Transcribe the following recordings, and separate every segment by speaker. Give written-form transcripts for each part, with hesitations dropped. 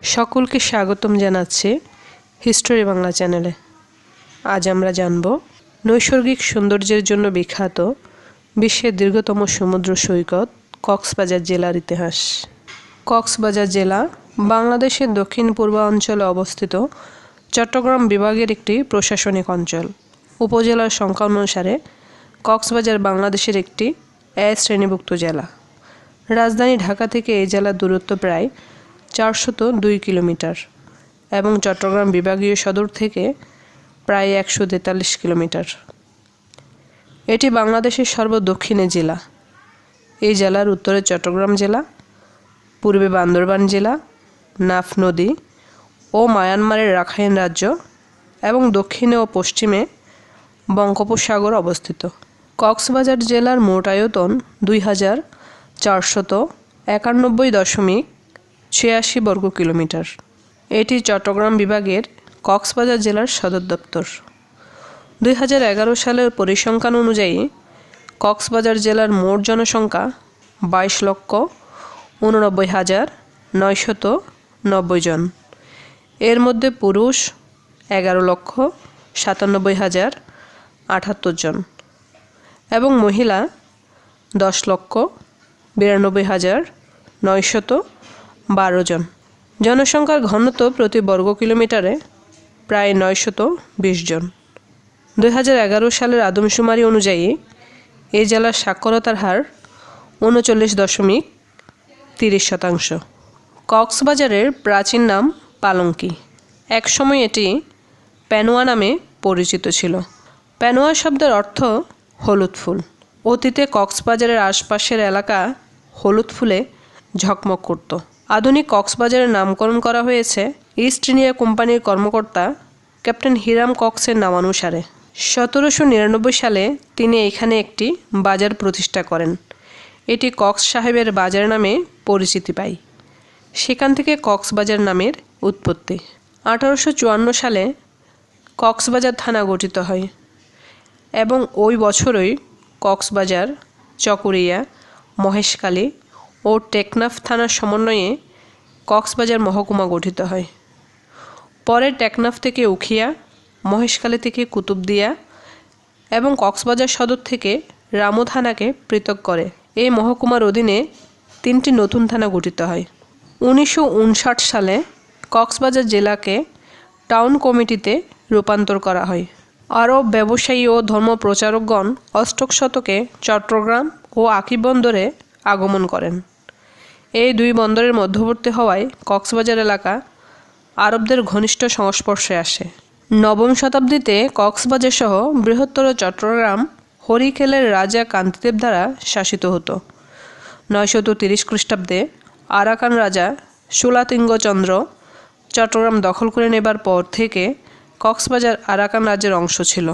Speaker 1: সকলকে স্বাগতম জানাচ্ছি হিস্টোরি বাংলা চ্যানেলে। আজ আমরা জানব নৈসর্গিক সৌন্দর্যের জন্য বিখ্যাত বিশ্বের দীর্ঘতম সমুদ্র সৈকত কক্সবাজার জেলার ইতিহাস। কক্সবাজার জেলা বাংলাদেশের দক্ষিণ পূর্বাঞ্চলে অবস্থিত চট্টগ্রাম বিভাগের একটি প্রশাসনিক অঞ্চল। উপজেলার সংখ্যা অনুসারে কক্সবাজার বাংলাদেশের একটি এ শ্রেণীভুক্ত জেলা। রাজধানী ঢাকা থেকে এই জেলার দূরত্ব প্রায় 402 কিলোমিটার এবং চট্টগ্রাম বিভাগীয় সদর থেকে প্রায় 143 কিলোমিটার। এটি বাংলাদেশের সর্বদক্ষিণে জেলা। এই জেলার উত্তরে চট্টগ্রাম জেলা, পূর্বে বান্দরবান জেলা, নাফ নদী ও মায়ানমারের রাখাইন রাজ্য এবং দক্ষিণে ও পশ্চিমে বঙ্গোপসাগর অবস্থিত। কক্সবাজার জেলার মোট আয়তন 2491.86 বর্গ কিলোমিটার। এটি চট্টগ্রাম বিভাগের কক্সবাজার জেলার সদর দপ্তর। 2011 সালের পরিসংখ্যান অনুযায়ী কক্সবাজার জেলার মোট জনসংখ্যা 22,89,990 জন। এর মধ্যে পুরুষ 11,97,078 জন এবং মহিলা 10,92,912 জন। জনসংখ্যার ঘনত্ব প্রতি বর্গ কিলোমিটারে প্রায় 920 জন। 2011 সালের আদমশুমারি অনুযায়ী এই জেলার সাক্ষরতার হার 39.30%। কক্সবাজারের প্রাচীন নাম পালঙ্কি। একসময় এটি পেনোয়া নামে পরিচিত ছিল। পেনোয়া শব্দের অর্থ হলুদ ফুল। অতীতে কক্সবাজারের আশপাশের এলাকা হলুদ ফুলে ঝকমক করত। আধুনিক কক্সবাজারের নামকরণ করা হয়েছে ইস্ট ইন্ডিয়া কোম্পানির কর্মকর্তা ক্যাপ্টেন হিরাম কক্সের নামানুসারে। 1799 সালে তিনি এখানে একটি বাজার প্রতিষ্ঠা করেন। এটি কক্স সাহেবের বাজার নামে পরিচিতি পায়। সেখান থেকে কক্সবাজার নামের উৎপত্তি। 1854 সালে কক্সবাজার থানা গঠিত হয় এবং ওই বছরই কক্সবাজার, চকরিয়া, মহেশখালী ও টেকনাফ থানার সমন্বয়ে কক্সবাজার মহকুমা গঠিত হয়। পরে টেকনাফ থেকে উখিয়া, মহেশখালী থেকে কুতুবদিয়া এবং কক্সবাজার সদর থেকে রামু থানাকে পৃথক করে এই মহকুমার অধীনে 3টি নতুন থানা গঠিত হয়। 1959 সালে কক্সবাজার জেলাকে টাউন কমিটিতে রূপান্তর করা হয়। আরব ব্যবসায়ী ও ধর্মপ্রচারকগণ অষ্টম শতকে চট্টগ্রাম ও আকিব বন্দরে আগমন করেন। এই দুই বন্দরের মধ্যবর্তী হওয়ায় কক্সবাজার এলাকা আরবদের ঘনিষ্ঠ সংস্পর্শে আসে। নবম শতাব্দীতে কক্সবাজার সহ বৃহত্তর চট্টগ্রাম হরিখেলের রাজা কান্তিদেব দ্বারা শাসিত হতো। 930 খ্রিস্টাব্দে আরাকান রাজা সুলাতিঙ্গচন্দ্র চট্টগ্রাম দখল করে নেবার পর থেকে কক্সবাজার আরাকান রাজ্যের অংশ ছিল।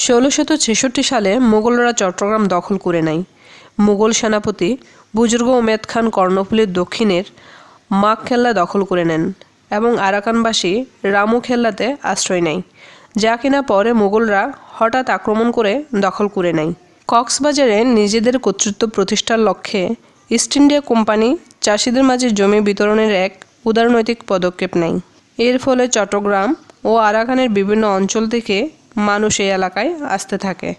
Speaker 1: 1666 সালে মুঘলরা চট্টগ্রাম দখল করে নেয়। মুঘল সেনাপতি বুজুর্গ উমেদ খান কর্ণফুলীর দক্ষিণের মাঘখেল্লা দখল করে নেন এবং আরাকানবাসী রামু খেল্লাতে আশ্রয় নেয়, যা কিনা পরে মুঘলরা হঠাৎ আক্রমণ করে দখল করে নেয়। কক্সবাজারে নিজেদের কর্তৃত্ব প্রতিষ্ঠার লক্ষ্যে ইস্ট ইন্ডিয়া কোম্পানি চাষিদের মাঝে জমি বিতরণের এক উদারনৈতিক পদক্ষেপ নেয়। এর ফলে চট্টগ্রাম ও আরাকানের বিভিন্ন অঞ্চল থেকে মানুষ এই এলাকায় আসতে থাকে।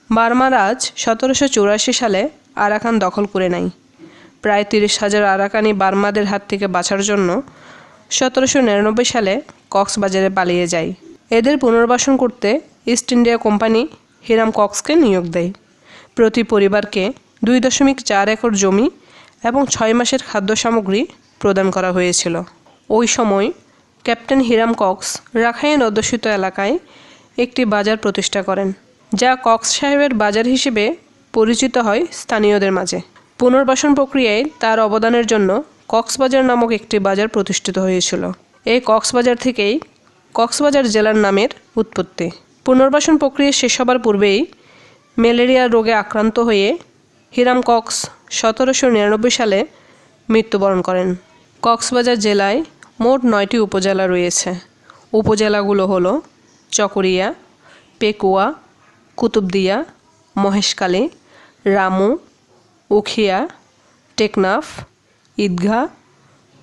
Speaker 1: বার্মা রাজ 1784 সালে আরাকান দখল করে নেয়। প্রায় 30,000 আরাকানি বার্মাদের হাত থেকে বাঁচার জন্য 1799 সালে কক্সবাজারে পালিয়ে যায়। এদের পুনর্বাসন করতে ইস্ট ইন্ডিয়া কোম্পানি হিরাম কক্সকে নিয়োগ দেয়। প্রতি পরিবারকে 2.4 একর জমি এবং 6 মাসের খাদ্য সামগ্রী প্রদান করা হয়েছিল। ওই সময় ক্যাপ্টেন হিরাম কক্স রাখাইন অধ্যুষিত এলাকায় একটি বাজার প্রতিষ্ঠা করেন, যা কক্স সাহেবের বাজার হিসেবে পরিচিত হয় স্থানীয়দের মাঝে। পুনর্বাসন প্রক্রিয়ায় তার অবদানের জন্য কক্সবাজার নামক একটি বাজার প্রতিষ্ঠিত হয়েছিল। এই কক্সবাজার থেকেই কক্সবাজার জেলার নামের উৎপত্তি। পুনর্বাসন প্রক্রিয়া শেষ হবার পূর্বেই ম্যালেরিয়া রোগে আক্রান্ত হয়ে হিরাম কক্স 1799 সালে মৃত্যুবরণ করেন। কক্সবাজার জেলায় মোট 9টি উপজেলা রয়েছে। উপজেলাগুলো হলো চকরিয়া, পেকুয়া, কুতুবদিয়া, মহেশখালী, রামু, উখিয়া, টেকনাফ, ঈদগাঁ,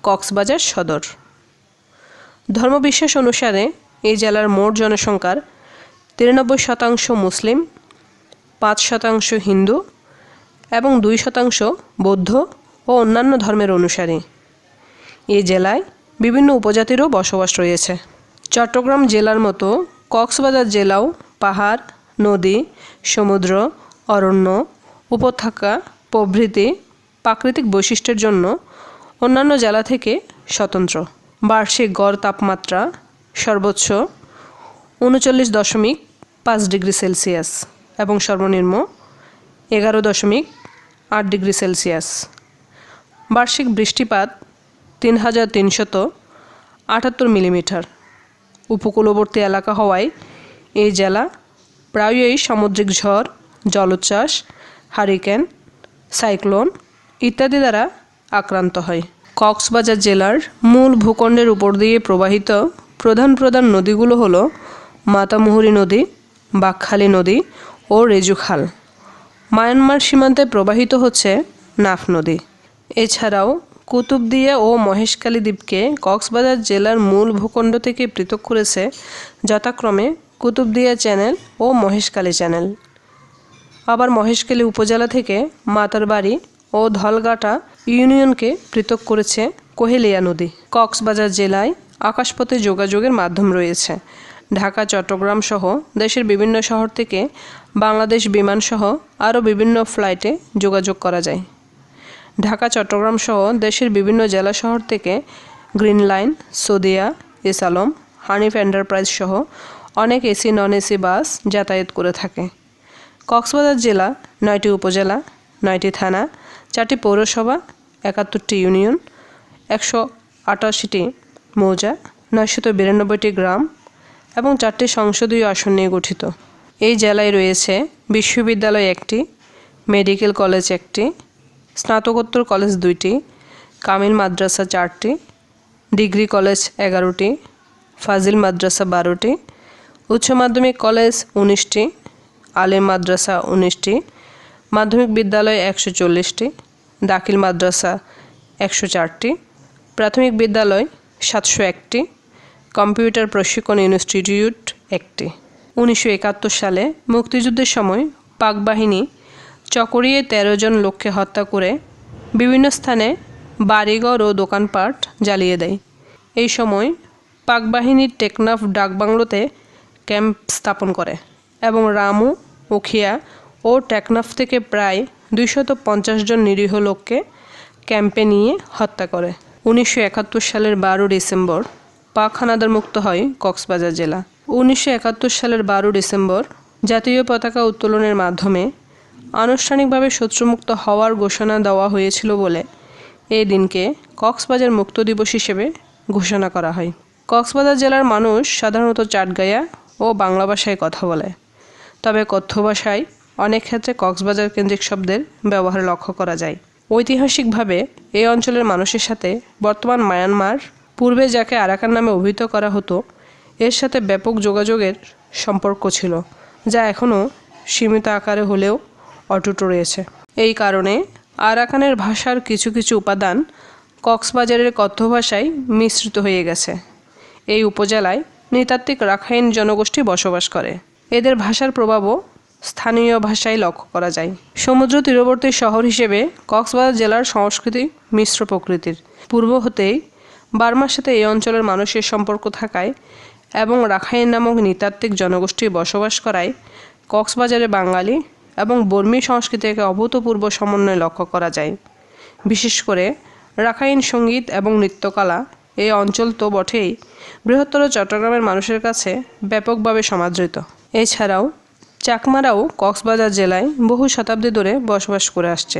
Speaker 1: কক্সবাজার সদর। ধর্মবিশ্বাস অনুসারে এই জেলার মোট জনসংখ্যার 93% মুসলিম, 5% হিন্দু এবং 2% বৌদ্ধ ও অন্যান্য ধর্মের অনুসারী। এই জেলায় বিভিন্ন উপজাতিরও বসবাস রয়েছে। চট্টগ্রাম জেলার মতো কক্সবাজার জেলাও পাহাড়, নদী, সমুদ্র, অরণ্য, উপত্যকা প্রভৃতি প্রাকৃতিক বৈশিষ্ট্যের জন্য অন্যান্য জেলা থেকে স্বতন্ত্র। বার্ষিক গড় তাপমাত্রা সর্বোচ্চ 39.5 ডিগ্রি সেলসিয়াস এবং সর্বনিম্ন 11.8 ডিগ্রি সেলসিয়াস। বার্ষিক বৃষ্টিপাত 3378 মিলিমিটার। উপকূলবর্তী এলাকা হওয়ায় এই জেলা প্রায়ই সামুদ্রিক ঝড়, জলোচ্ছ্বাস, হারিকেন, সাইক্লোন ইত্যাদি দ্বারা আক্রান্ত হয়। কক্সবাজার জেলার মূল ভূখণ্ডের উপর দিয়ে প্রবাহিত প্রধান প্রধান নদীগুলো হলো মাতামুহুরী নদী, বাঁকখালী নদী ও রেজু খাল। মায়ানমার সীমান্তে প্রবাহিত হচ্ছে নাফ নদী। এছাড়াও কুতুবদিয়া ও মহেশখালী দ্বীপকে কক্সবাজার জেলার মূল ভূখণ্ড থেকে পৃথক করেছে যথাক্রমে কুতুবদিয়া চ্যানেল ও মহেশখালী চ্যানেল। আবার মহেশখালী উপজেলা থেকে মাতারবাড়ি ও ধলঘাটা ইউনিয়নকে পৃথক করেছে কোহেলিয়া নদী। কক্সবাজার জেলায় আকাশপথে যোগাযোগের মাধ্যম রয়েছে। ঢাকা, চট্টগ্রাম সহ দেশের বিভিন্ন শহর থেকে বাংলাদেশ বিমান সহ আরও বিভিন্ন ফ্লাইটে যোগাযোগ করা যায়। ঢাকা, চট্টগ্রাম সহ দেশের বিভিন্ন জেলা শহর থেকে green line, Sadiya, S Alam, Hanif enterprise সহ অনেক এসি নন এসি বাস যাতায়াত করে থাকে। কক্সবাজার জেলা 9টি উপজেলা, 9টি থানা, 4টি পৌরসভা, 71টি ইউনিয়ন, 188টি মৌজা, 992টি গ্রাম এবং 4টি সংসদীয় আসন নিয়ে গঠিত। এই জেলায় রয়েছে বিশ্ববিদ্যালয় 1টি, মেডিকেল কলেজ 1টি, স্নাতকোত্তর কলেজ 2টি, কামিল মাদ্রাসা 4টি, ডিগ্রি কলেজ 11টি, ফাজিল মাদ্রাসা 12টি, উচ্চ মাধ্যমিক কলেজ 19টি, আলেম মাদ্রাসা 19টি, মাধ্যমিক বিদ্যালয় 140টি, দাখিল মাদ্রাসা 104টি, প্রাথমিক বিদ্যালয় 701টি, কম্পিউটার প্রশিক্ষণ ইনস্টিটিউট 1টি। 1971 সালে মুক্তিযুদ্ধের সময় পাক বাহিনী চকরিয়ে 13 জন লোককে হত্যা করে বিভিন্ন স্থানে বাড়িঘর ও দোকানপাট জ্বালিয়ে দেয়। এই সময় পাক বাহিনীর টেকনাফ ডাকবাংলোতে ক্যাম্প স্থাপন করে এবং রামু, উখিয়া ও টেকনাফ থেকে প্রায় 250 জন নিরীহ লোককে ক্যাম্পে নিয়ে হত্যা করে। 1971 সালের 12 ডিসেম্বর পাক হানাদার মুক্ত হয় কক্সবাজার জেলা। 1971 সালের 12 ডিসেম্বর জাতীয় পতাকা উত্তোলনের মাধ্যমে আনুষ্ঠানিকভাবে শত্রুমুক্ত হওয়ার ঘোষণা দেওয়া হয়েছিল বলে এই দিনকে কক্সবাজার মুক্ত দিবস হিসেবে ঘোষণা করা হয়। কক্সবাজার জেলার মানুষ সাধারণত চাটগাঁয়া ও বাংলা ভাষায় কথা বলে, তবে কথ্য ভাষায় অনেক ক্ষেত্রে কক্সবাজার কেন্দ্রিক শব্দের ব্যবহার লক্ষ্য করা যায়। ঐতিহাসিকভাবে এই অঞ্চলের মানুষের সাথে বর্তমান মায়ানমার, পূর্বে যাকে আরাকান নামে অভিহিত করা হতো, এর সাথে ব্যাপক যোগাযোগের সম্পর্ক ছিল, যা এখনও সীমিত আকারে হলেও অটুট রয়েছে। এই কারণে আরাকানের ভাষার কিছু কিছু উপাদান কক্সবাজারের কথ্য ভাষায় মিশ্রিত হয়ে গেছে। এই উপজেলায় নৃতাত্ত্বিক রাখাইন জনগোষ্ঠী বসবাস করে। এদের ভাষার প্রভাবও স্থানীয় ভাষায় লক্ষ্য করা যায়। সমুদ্র তীরবর্তী শহর হিসেবে কক্সবাজার জেলার সংস্কৃতি মিশ্র প্রকৃতির। পূর্ব হতেই বার্মার সাথে এই অঞ্চলের মানুষের সম্পর্ক থাকায় এবং রাখাইন নামক নৃতাত্ত্বিক জনগোষ্ঠী বসবাস করায় কক্সবাজারে বাঙালি এবং বর্মী সংস্কৃতিকে অভূতপূর্ব সমন্বয় লক্ষ্য করা যায়। বিশেষ করে রাখাইন সঙ্গীত এবং নৃত্যকলা এই অঞ্চল তো বটেই, বৃহত্তর চট্টগ্রামের মানুষের কাছে ব্যাপকভাবে সমাদৃত। এছাড়াও চাকমারাও কক্সবাজার জেলায় বহু শতাব্দী ধরে বসবাস করে আসছে।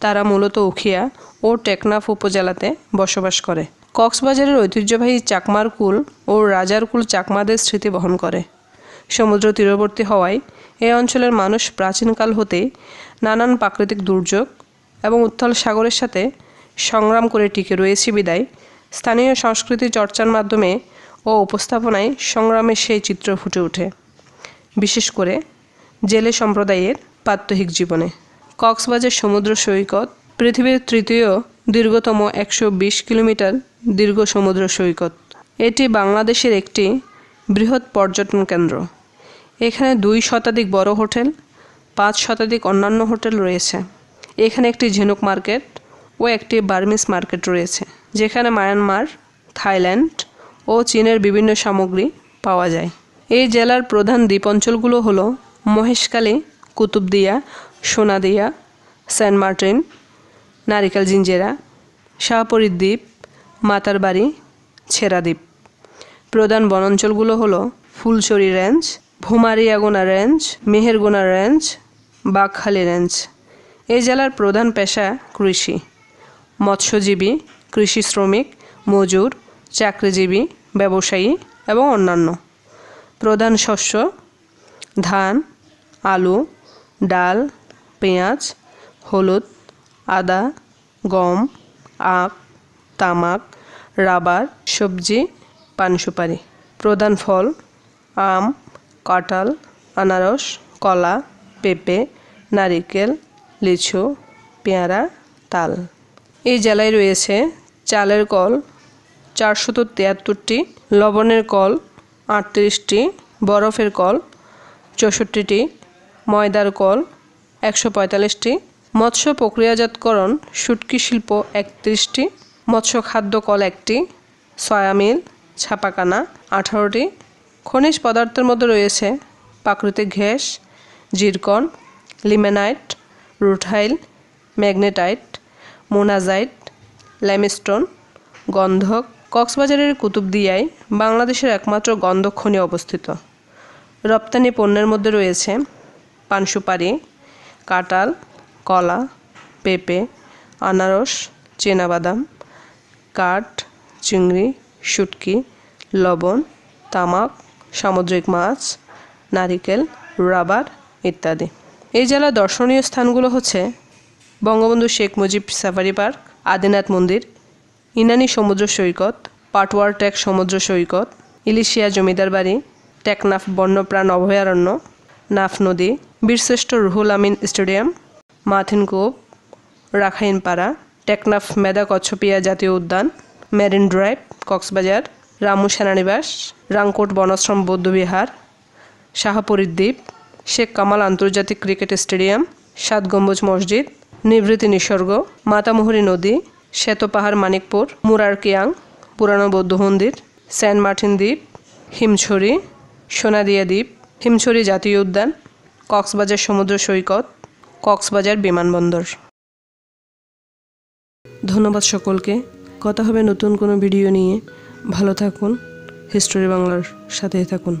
Speaker 1: তারা মূলত উখিয়া ও টেকনাফ উপজেলাতে বসবাস করে। কক্সবাজারের ঐতিহ্যবাহী চাকমার কুল ও রাজার কুল চাকমাদের স্মৃতি বহন করে। সমুদ্র তীরবর্তী হওয়ায় এই অঞ্চলের মানুষ প্রাচীনকাল হতেই নানান প্রাকৃতিক দুর্যোগ এবং উত্তাল সাগরের সাথে সংগ্রাম করে টিকে রয়েছে বিদায় স্থানীয় সংস্কৃতি চর্চার মাধ্যমে ও উপস্থাপনায় সংগ্রামের সেই চিত্র ফুটে ওঠে, বিশেষ করে জেলে সম্প্রদায়ের প্রাত্যহিক জীবনে। কক্সবাজার সমুদ্র সৈকত পৃথিবীর তৃতীয় দীর্ঘতম 120 কিলোমিটার দীর্ঘ সমুদ্র সৈকত। এটি বাংলাদেশের একটি বৃহৎ পর্যটন কেন্দ্র। এখানে 2 শতাধিক বড় হোটেল, 5 শতাধিক অন্যান্য হোটেল রয়েছে। এখানে একটি ঝিনুক মার্কেট ও একটি বার্মিজ মার্কেট রয়েছে, যেখানে মায়ানমার, থাইল্যান্ড ও চীনের বিভিন্ন সামগ্রী পাওয়া যায়। এই জেলার প্রধান দ্বীপ অঞ্চলগুলো হলো মহেশখালী, কুতুবদিয়া, সোনাদিয়া, সেন্ট মার্টিন, নারিকেল জিঞ্জিরা, শাহপরীর দ্বীপ, মাতারবাড়ি, ছেড়া দ্বীপ। প্রধান বনাঞ্চলগুলো হলো Fulchhari range, Bhumariaghona range, Mehergona range, Baghkhali range. এই জেলার প্রধান পেশা কৃষি, মৎস্যজীবী, কৃষি শ্রমিক, মজুর, চাকরিজীবী, ব্যবসায়ী এবং অন্যান্য। প্রধান শস্য ধান, আলু, ডাল, পেঁয়াজ, হলুদ, আদা, গম, আখ, তামাক, রাবার, সবজি, পান সুপারি। প্রধান ফল আম, কাঁঠাল, আনারস, কলা, পেঁপে, নারিকেল, লিচু, পেয়ারা, তাল। এই জেলায় রয়েছে চালের কল 473টি, লবণের কল 38টি, বরফের কল 64টি, ময়দার কল 145টি, মৎস্য প্রক্রিয়াজাতকরণ শুটকি শিল্প 31টি, মৎস্য খাদ্য কল 1টি, সয়া মিল, ছাপাখানা 18টি। খনিজ পদার্থের মধ্যে রয়েছে প্রাকৃতিক gas, zircon, ilmenite, rutile, magnetite, monazite, limestone, গন্ধক। কক্সবাজারের কুতুবদিয়ায় বাংলাদেশের একমাত্র গন্ধক খনি অবস্থিত। রপ্তানি পণ্যের মধ্যে রয়েছে পান সুপারি, কাঁঠাল, কলা, পেঁপে, আনারস, চীনাবাদাম, কাঠ, চিংড়ি, শুটকি, লবণ, তামাক, সামুদ্রিক মাছ, নারিকেল, রাবার ইত্যাদি। এই জেলার দর্শনীয় স্থানগুলো হচ্ছে বঙ্গবন্ধু শেখ মুজিব সাফারি পার্ক, আদিনাথ মন্দির, ইনানি সমুদ্র সৈকত, পাটওয়ার টেক সমুদ্র সৈকত, ইলিশিয়া জমিদার বাড়ি, টেকনাফ বন্যপ্রাণ অভয়ারণ্য, নাফ নদী, বীরশ্রেষ্ঠ রুহুল আমিন স্টেডিয়াম, মাথিন কূপ, রাখাইনপাড়া, টেকনাফ মেধা কচ্ছপিয়া জাতীয় উদ্যান, মেরিন ড্রাইভ কক্সবাজার, রামু সেনানিবাস, রাংকোট বনাশ্রম বৌদ্ধবিহার, শাহপরীর দ্বীপ, শেখ কামাল আন্তর্জাতিক ক্রিকেট স্টেডিয়াম, 7 গম্বুজ মসজিদ, নিভৃতি নিসর্গ, মাতামুহুরী নদী, শ্বেতপাহাড় মানিকপুর, মুরারকিয়াং পুরানো বৌদ্ধ মন্দির, সেন্ট মার্টিন দ্বীপ, হিমছড়ি, সোনাদিয়া দ্বীপ, হিমছড়ি জাতীয় উদ্যান, কক্সবাজার সমুদ্র সৈকত, কক্সবাজার বিমানবন্দর। ধন্যবাদ সকলকে। কথা হবে নতুন কোনো ভিডিও নিয়ে। ভালো থাকুন, হিস্টোরি বাংলার সাথেই থাকুন।